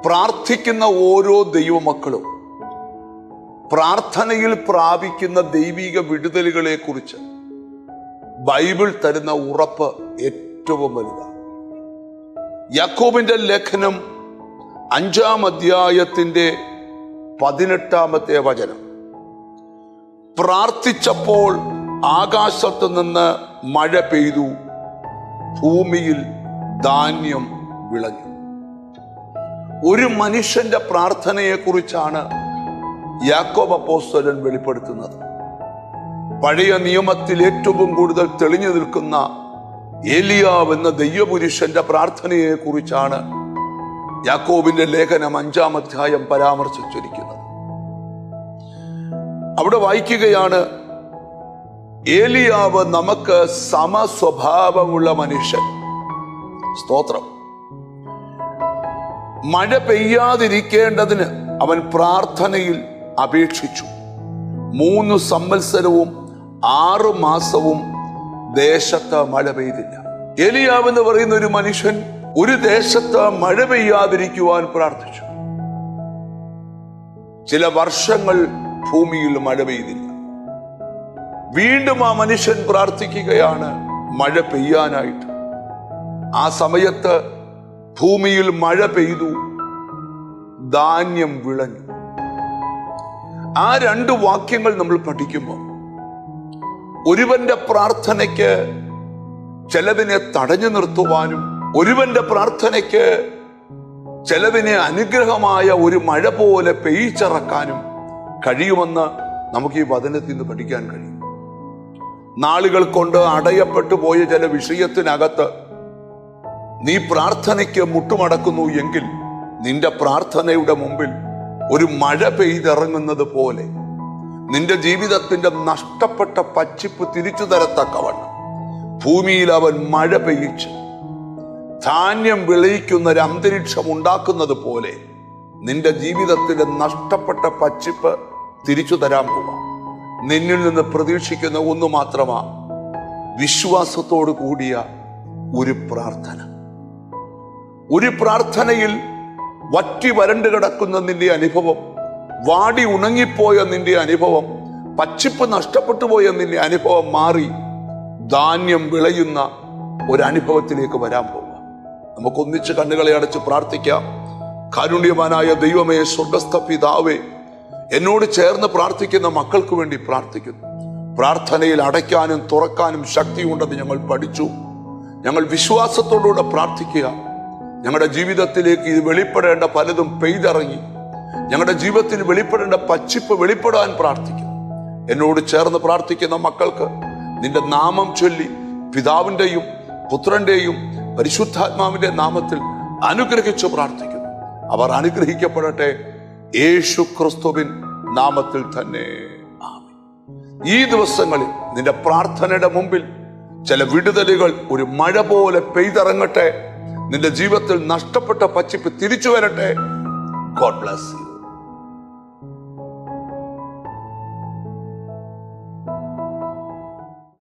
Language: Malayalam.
പ്രാർത്ഥിക്കുന്ന ഓരോ ദൈവമക്കളും പ്രാർത്ഥനയിൽ പ്രാപിക്കുന്ന ദൈവിക വിടുതലുകളെ കുറിച്ച് ബൈബിൾ തരുന്ന ഉറപ്പ് ഏറ്റവും വലുതാണ്. യാക്കോബിന്റെ ലേഖനം 5-ാം അധ്യായത്തിന്റെ 18-ാമത്തെ വചനം, പ്രാർത്ഥിച്ചപ്പോൾ ആകാശത്ത് നിന്ന് മഴ പെയ്തു, ഭൂമിയിൽ ധാന്യം വിളഞ്ഞു. ഒരു മനുഷ്യന്റെ പ്രാർത്ഥനയെ കുറിച്ചാണ് യാക്കോബ് അപ്പോസ്തലൻ വെളിപ്പെടുത്തുന്നത്. പഴയ നിയമത്തിൽ ഏറ്റവും കൂടുതൽ തെളിഞ്ഞു നിൽക്കുന്ന ഏലിയാവ് എന്ന ദൈവപുരുഷന്റെ പ്രാർത്ഥനയെ കുറിച്ചാണ് യാക്കോബിന്റെ ലേഖനം 5-ാം അധ്യായം പരാമർശിച്ചിരിക്കുന്നത്. അവിടെ വായിക്കുകയാണ്, ഏലിയാവ് നമുക്ക് സമസ്വഭാവമുള്ള മനുഷ്യൻ. സ്തോത്രം. മഴ പെയ്യാതിരിക്കേണ്ടതിന് അവൻ പ്രാർത്ഥനയിൽ അപേക്ഷിച്ചു. 3 സംവത്സരവും 6 മാസവും ദേശത്ത് മഴ പെയ്തില്ല. ഏലിയാവ് എന്ന് പറയുന്ന ഒരു മനുഷ്യൻ ഒരു ദേശത്ത് മഴ പെയ്യാതിരിക്കുവാൻ പ്രാർത്ഥിച്ചു. ചില വർഷങ്ങൾ ഭൂമിയിൽ മഴ പെയ്തില്ല. വീണ്ടും ആ മനുഷ്യൻ പ്രാർത്ഥിക്കുകയാണ് മഴ പെയ്യാനായിട്ട്. ആ സമയത്ത് ഭൂമിയിൽ മഴ പെയ്തു, ധാന്യം വിളഞ്ഞു. ആ 2 വാക്യങ്ങൾ നമ്മൾ പഠിക്കുമ്പോൾ ഒരുവന്റെ പ്രാർത്ഥനയ്ക്ക് ചിലതിനെ തടഞ്ഞു നിർത്തുവാനും ഒരുവന്റെ പ്രാർത്ഥനയ്ക്ക് ചിലതിനെ അനുഗ്രഹമായ ഒരു മഴ പോലെ പെയ്ച്ചിറക്കാനും കഴിയുമെന്ന് നമുക്ക് ഈ വചനത്തിൽ നിന്ന് പഠിക്കാൻ കഴിയും. നാളുകൾ കൊണ്ട് അടയപ്പെട്ടു പോയ ചില വിഷയത്തിനകത്ത് നീ പ്രാർത്ഥനയ്ക്ക് മുട്ടുമടക്കുന്നു എങ്കിൽ നിന്റെ പ്രാർത്ഥനയുടെ മുമ്പിൽ ഒരു മഴ പെയ്തിറങ്ങുന്നത് പോലെ നിന്റെ ജീവിതത്തിന്റെ നഷ്ടപ്പെട്ട പച്ചിപ്പ് തിരിച്ചു തരത്തക്കവണ്ണം ഭൂമിയിൽ അവൻ മഴ പെയ്യിച്ച് ധാന്യം വിളയിക്കുന്ന ഒരു അന്തരീക്ഷം ഉണ്ടാക്കുന്നത് പോലെ നിന്റെ ജീവിതത്തിന്റെ നഷ്ടപ്പെട്ട പച്ചിപ്പ് തിരിച്ചു തരാൻ പോവാം. നിന്നിൽ നിന്ന് പ്രതീക്ഷിക്കുന്ന ഒന്ന് മാത്രമാ, വിശ്വാസത്തോടു കൂടിയ ഒരു പ്രാർത്ഥന. ഒരു പ്രാർത്ഥനയിൽ വറ്റി വരണ്ടു കിടക്കുന്ന നിന്റെ അനുഭവം, വാടി ഉണങ്ങിപ്പോയ നിന്റെ അനുഭവം, പച്ചിപ്പ് നഷ്ടപ്പെട്ടു പോയ നിന്റെ അനുഭവം മാറി ധാന്യം വിളയുന്ന ഒരു അനുഭവത്തിലേക്ക് വരാൻ പോവുക. നമുക്കൊന്നിച്ച് കണ്ണുകളെ അടച്ച് പ്രാർത്ഥിക്കാം. കാരുണ്യവാനായ ദൈവമേ, സ്വർഗസ്ഥ പിതാവേ, എന്നോട് ചേർന്ന് പ്രാർത്ഥിക്കുന്ന മക്കൾക്ക് വേണ്ടി പ്രാർത്ഥിക്കുന്നു. പ്രാർത്ഥനയിൽ അടയ്ക്കാനും തുറക്കാനും ശക്തിയുണ്ടെന്ന് ഞങ്ങൾ പഠിച്ചു. ഞങ്ങൾ വിശ്വാസത്തോടുകൂടെ പ്രാർത്ഥിക്കുക. ഞങ്ങളുടെ ജീവിതത്തിലേക്ക് ഇത് വെളിപ്പെടേണ്ട പലതും പെയ്തിറങ്ങി ഞങ്ങളുടെ ജീവിതത്തിൽ വെളിപ്പെടേണ്ട പച്ചിപ്പ് വെളിപ്പെടാൻ പ്രാർത്ഥിക്കുന്നു. എന്നോട് ചേർന്ന് പ്രാർത്ഥിക്കുന്ന മക്കൾക്ക് നിന്റെ നാമം ചൊല്ലി പിതാവിൻ്റെയും പുത്രന്റെയും പരിശുദ്ധാത്മാവിന്റെ നാമത്തിൽ അനുഗ്രഹിച്ചു പ്രാർത്ഥിക്കുന്നു. അവർ അനുഗ്രഹിക്കപ്പെടട്ടെ, യേശു ക്രിസ്തുവിൻ നാമത്തിൽ തന്നെ. ആമേൻ. ഈ ദിവസങ്ങളിൽ നിന്റെ പ്രാർത്ഥനയുടെ മുമ്പിൽ ചില വിടുതലുകൾ ഒരു മഴ പോലെ പെയ്തിറങ്ങട്ടെ. നിന്റെ ജീവിതത്തിൽ നഷ്ടപ്പെട്ട പച്ചിപ്പ് തിരിച്ചു വരട്ടെ. God bless you.